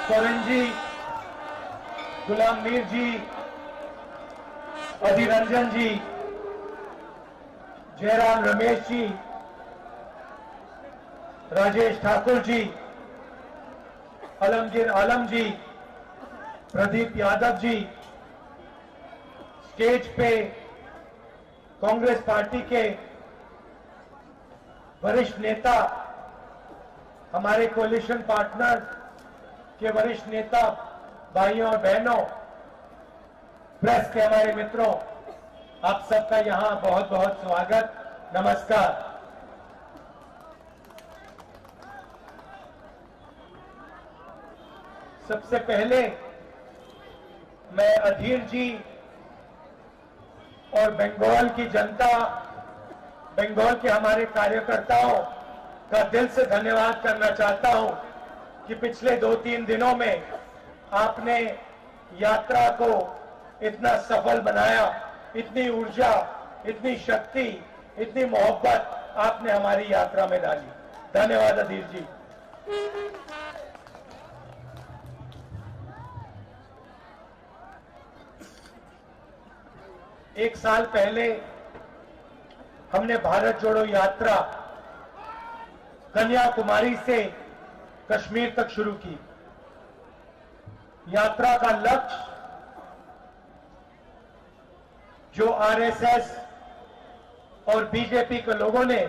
सोरेन जी, गुलाम मीर जी, अधीर रंजन जी, जयराम रमेश जी, राजेश ठाकुर जी, अलमगीर आलम जी, Pradeep Yadav ji, stage पे Congress party के वरिष्ठ नेता, हमारे कोalition पार्टनर के वरिष्ठ नेता, भाइयों और बहनों, प्रेस के हमारे मित्रों, आप सबका यहां बहुत बहुत स्वागत, नमस्कार। सबसे पहले मैं अधीर जी और बंगाल की जनता, बंगाल के हमारे कार्यकर्ताओं का दिल से धन्यवाद करना चाहता हूं कि पिछले 2-3 दिनों में आपने यात्रा को इतना सफल बनाया, इतनी ऊर्जा, इतनी शक्ति, इतनी मोहब्बत आपने हमारी यात्रा में डाली। धन्यवाद अधीर जी। एक साल पहले हमने भारत जोड़ो यात्रा कन्याकुमारी से कश्मीर तक शुरू की। यात्रा का लक्ष्य जो आरएसएस और बीजेपी के लोगों ने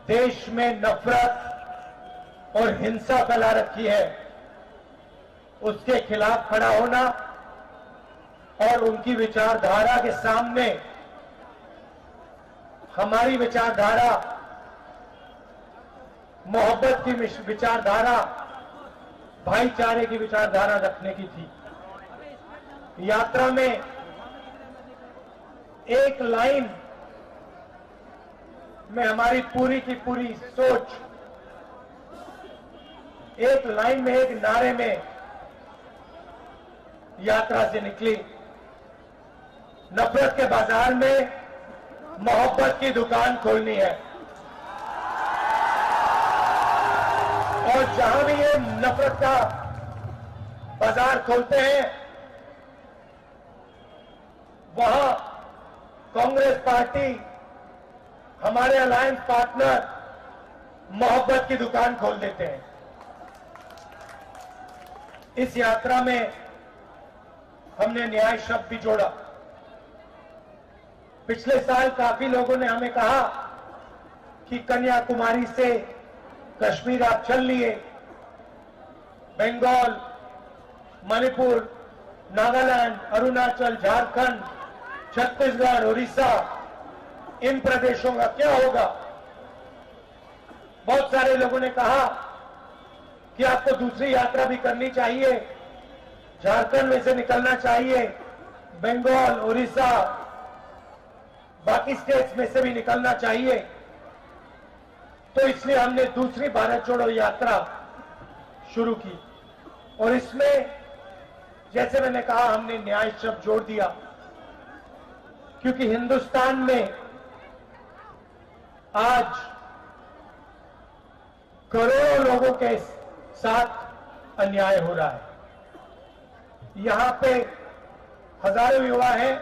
देश में नफरत और हिंसा फैला रखी है, उसके खिलाफ खड़ा होना और उनकी विचारधारा के सामने हमारी विचारधारा, मोहब्बत की विचारधारा, भाईचारे की विचारधारा रखने की थी। यात्रा में एक लाइन में हमारी पूरी की पूरी सोच, एक लाइन में, एक नारे में यात्रा से निकली। नफरत के बाजार में मोहब्बत की दुकान खोलनी है, और जहां भी ये नफरत का बाजार खोलते हैं वहां कांग्रेस पार्टी, हमारे अलायंस पार्टनर मोहब्बत की दुकान खोल देते हैं। इस यात्रा में हमने न्याय शब्द भी जोड़ा। पिछले साल काफी लोगों ने हमें कहा कि कन्याकुमारी से कश्मीर आप चल लिए, बंगाल, मणिपुर, नागालैंड, अरुणाचल, झारखंड, छत्तीसगढ़, उड़ीसा, इन प्रदेशों का क्या होगा। बहुत सारे लोगों ने कहा कि आपको दूसरी यात्रा भी करनी चाहिए, झारखंड में से निकलना चाहिए, बंगाल, उड़ीसा, बाकी स्टेट्स में से भी निकलना चाहिए। तो इसलिए हमने दूसरी भारत जोड़ो यात्रा शुरू की, और इसमें जैसे मैंने कहा हमने न्याय शब्द जोड़ दिया, क्योंकि हिंदुस्तान में आज करोड़ों लोगों के साथ अन्याय हो रहा है। यहां पे हजारों युवा हैं।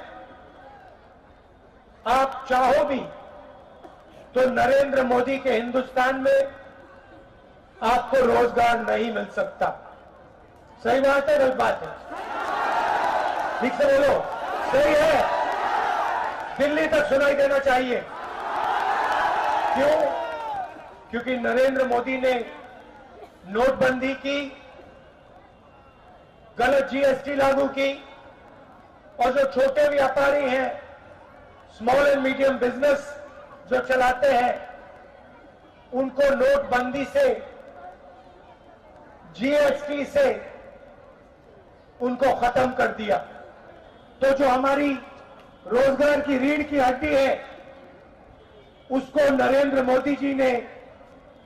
आप चाहो भी तो नरेंद्र मोदी के हिंदुस्तान में आपको रोजगार नहीं मिल सकता। सही बात है, गलत बात है? ठीक से बोलो, सही है। दिल्ली तक सुनाई देना चाहिए। क्यों? क्योंकि नरेंद्र मोदी ने नोटबंदी की, गलत जीएसटी लागू की, और जो छोटे व्यापारी हैं, स्मॉल एंड मीडियम बिजनेस जो चलाते हैं, उनको नोटबंदी से, जीएसटी से उनको खत्म कर दिया। तो जो हमारी रोजगार की रीढ़ की हड्डी है, उसको नरेंद्र मोदी जी ने,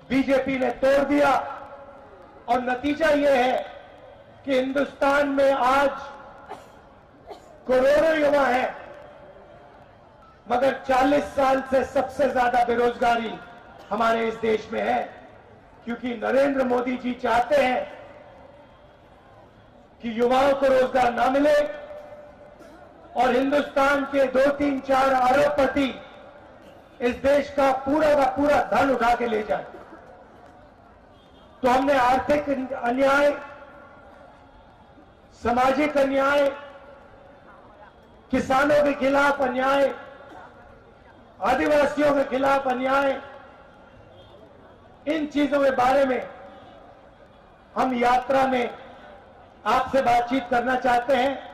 बीजेपी ने तोड़ दिया। और नतीजा यह है कि हिंदुस्तान में आज करोड़ों युवा हैं, मगर 40 साल से सबसे ज्यादा बेरोजगारी हमारे इस देश में है, क्योंकि नरेंद्र मोदी जी चाहते हैं कि युवाओं को रोजगार ना मिले और हिंदुस्तान के 2-3-4 अरबपति इस देश का पूरा धन उठा के ले जाए। तो हमने आर्थिक अन्याय, सामाजिक अन्याय, किसानों के खिलाफ अन्याय, आदिवासियों के खिलाफ अन्याय, इन चीजों के बारे में हम यात्रा में आपसे बातचीत करना चाहते हैं।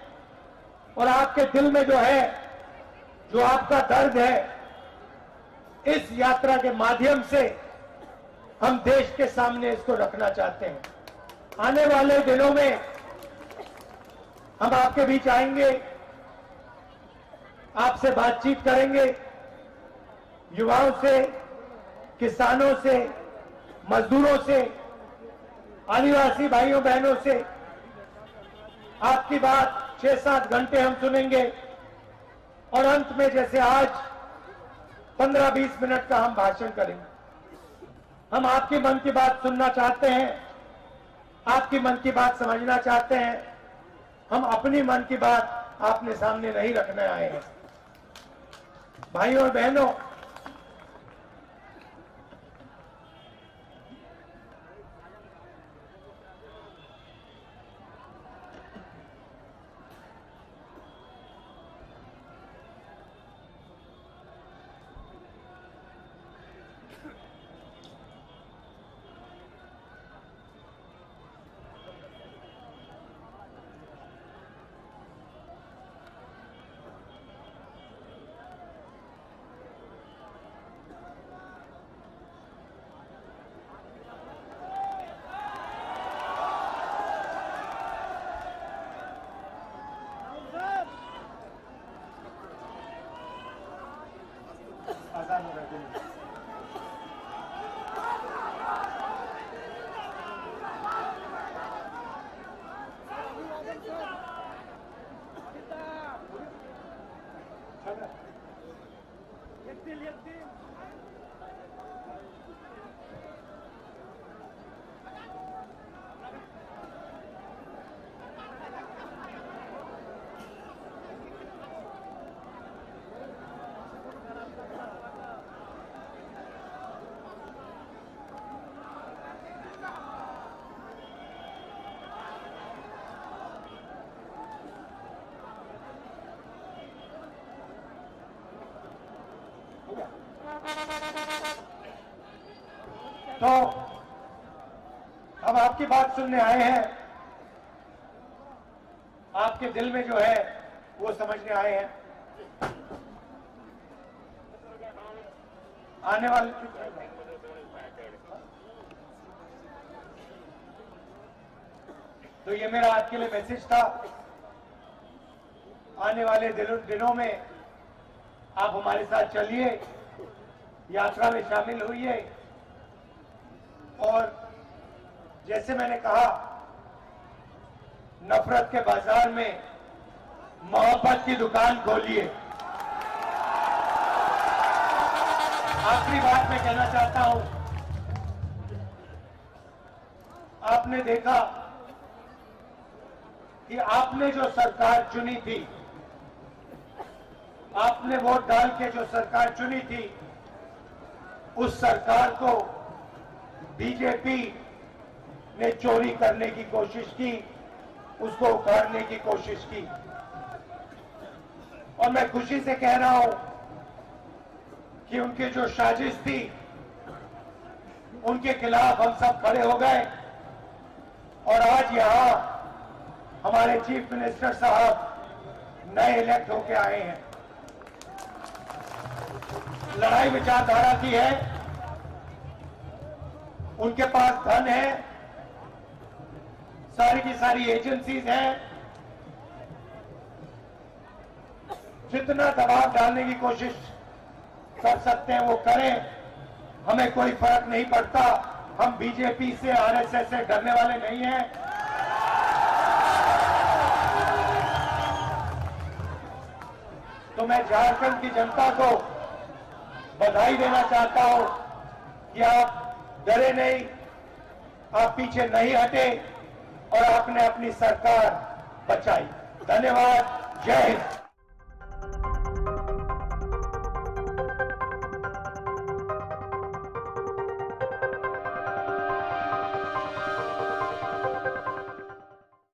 और आपके दिल में जो है, जो आपका दर्द है, इस यात्रा के माध्यम से हम देश के सामने इसको रखना चाहते हैं। आने वाले दिनों में हम आपके बीच आएंगे, आपसे बातचीत करेंगे, युवाओं से, किसानों से, मजदूरों से, आदिवासी भाइयों बहनों से। आपकी बात 6-7 घंटे हम सुनेंगे और अंत में जैसे आज 15-20 मिनट का हम भाषण करेंगे। हम आपकी मन की बात सुनना चाहते हैं, आपकी मन की बात समझना चाहते हैं। हम अपनी मन की बात आपने सामने नहीं रखने आए हैं। भाइयों और बहनों, तो हम आपकी बात सुनने आए हैं, आपके दिल में जो है वो समझने आए हैं। आने वाले तो ये मेरा आज के लिए मैसेज था। आने वाले दिनों में आप हमारे साथ चलिए, यात्रा में शामिल होइए और जैसे मैंने कहा, नफरत के बाजार में मोहब्बत की दुकान खोलिए। आखिरी बात मैं कहना चाहता हूं, आपने देखा कि आपने जो सरकार चुनी थी, आपने वोट डाल के जो सरकार चुनी थी, उस सरकार को बीजेपी ने चोरी करने की कोशिश की, उसको उखाड़ने की कोशिश की। और मैं खुशी से कह रहा हूं कि उनकी जो साजिश थी, उनके खिलाफ हम सब खड़े हो गए और आज यहां हमारे चीफ मिनिस्टर साहब नए इलेक्ट होके आए हैं। लड़ाई विचारधारा की है, उनके पास धन है, सारी की सारी एजेंसीज हैं, जितना दबाव डालने की कोशिश कर सकते हैं वो करें, हमें कोई फर्क नहीं पड़ता। हम बीजेपी से, आरएसएस से डरने वाले नहीं हैं। तो मैं झारखंड की जनता को बधाई देना चाहता हूं कि आप डरे नहीं, आप पीछे नहीं हटे, और आपने अपनी सरकार बचाई। धन्यवाद। जय हिंद।